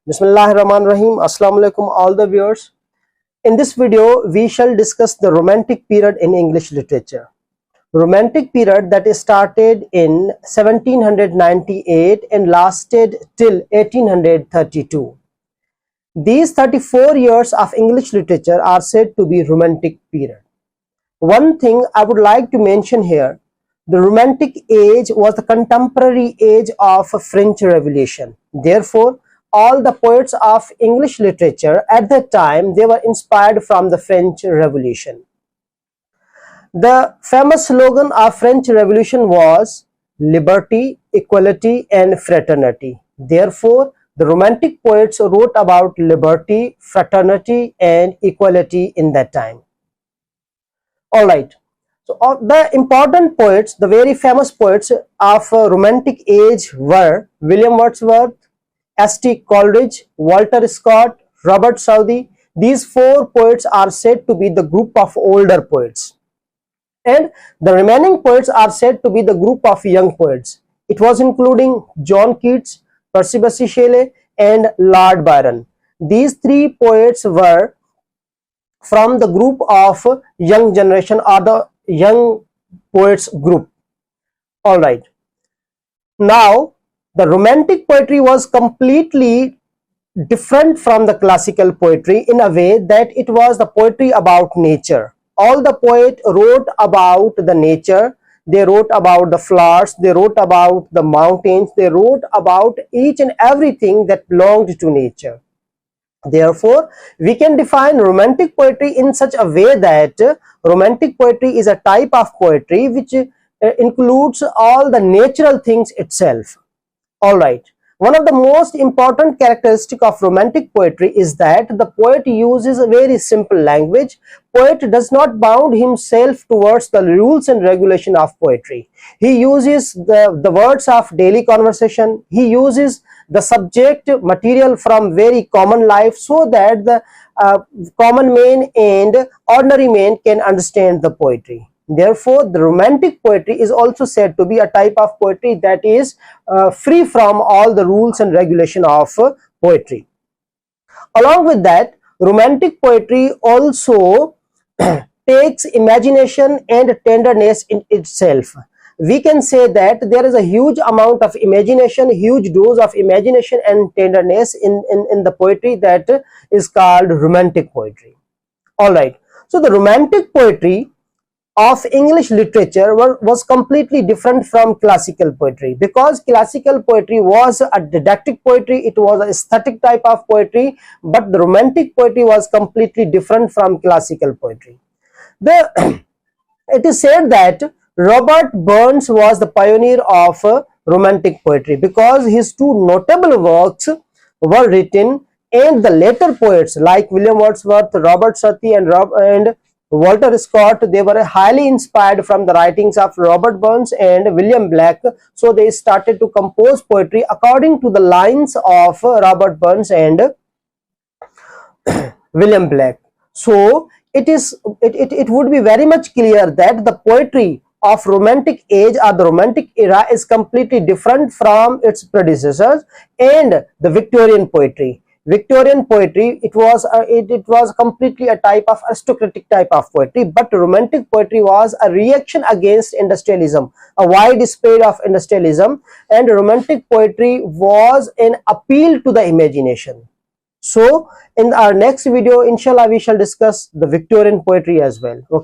Bismillahirrahmanirrahim. Assalamu alaikum all the viewers. In this video, we shall discuss the Romantic period in English literature. Romantic period that started in 1798 and lasted till 1832. These 34 years of English literature are said to be Romantic period. One thing I would like to mention here, the Romantic age was the contemporary age of French Revolution. Therefore, all the poets of English literature at that time, they were inspired from the French Revolution. The famous slogan of French Revolution was liberty, equality and fraternity. Therefore, the Romantic poets wrote about liberty, fraternity and equality in that time. Alright, so the important poets, the very famous poets of Romantic age were William Wordsworth, S.T. Coleridge, Walter Scott, Robert Southey. These four poets are said to be the group of older poets. And the remaining poets are said to be the group of young poets. It was including John Keats, Percy Bysshe Shelley and Lord Byron. These three poets were from the group of young generation or the young poets group. Alright. Now, the Romantic poetry was completely different from the classical poetry in a way that it was the poetry about nature. All the poets wrote about the nature, they wrote about the flowers, they wrote about the mountains, they wrote about each and everything that belonged to nature. Therefore, we can define Romantic poetry in such a way that Romantic poetry is a type of poetry which includes all the natural things itself. Alright, one of the most important characteristic of Romantic poetry is that the poet uses a very simple language. Poet does not bound himself towards the rules and regulation of poetry. He uses the words of daily conversation. He uses the subject material from very common life so that the common man and ordinary man can understand the poetry. Therefore, the Romantic poetry is also said to be a type of poetry that is free from all the rules and regulation of poetry. Along with that, Romantic poetry also takes imagination and tenderness in itself. We can say that there is a huge amount of imagination, huge dose of imagination and tenderness in the poetry that is called Romantic poetry. Alright, so the Romantic poetry of English literature was completely different from classical poetry, because classical poetry was a didactic poetry, it was an aesthetic type of poetry, but the Romantic poetry was completely different from classical poetry. It is said that Robert Burns was the pioneer of Romantic poetry because his two notable works were written, and the later poets like William Wordsworth, Robert Southey and Walter Scott, they were highly inspired from the writings of Robert Burns and William Blake, so they started to compose poetry according to the lines of Robert Burns and William Blake. So it would be very much clear that the poetry of Romantic age or the Romantic era is completely different from its predecessors and the Victorian poetry. Victorian poetry, it was completely a type of aristocratic type of poetry, but Romantic poetry was a reaction against industrialism, a widespread of industrialism, and Romantic poetry was an appeal to the imagination. So in our next video, inshallah, we shall discuss the Victorian poetry as well. Okay.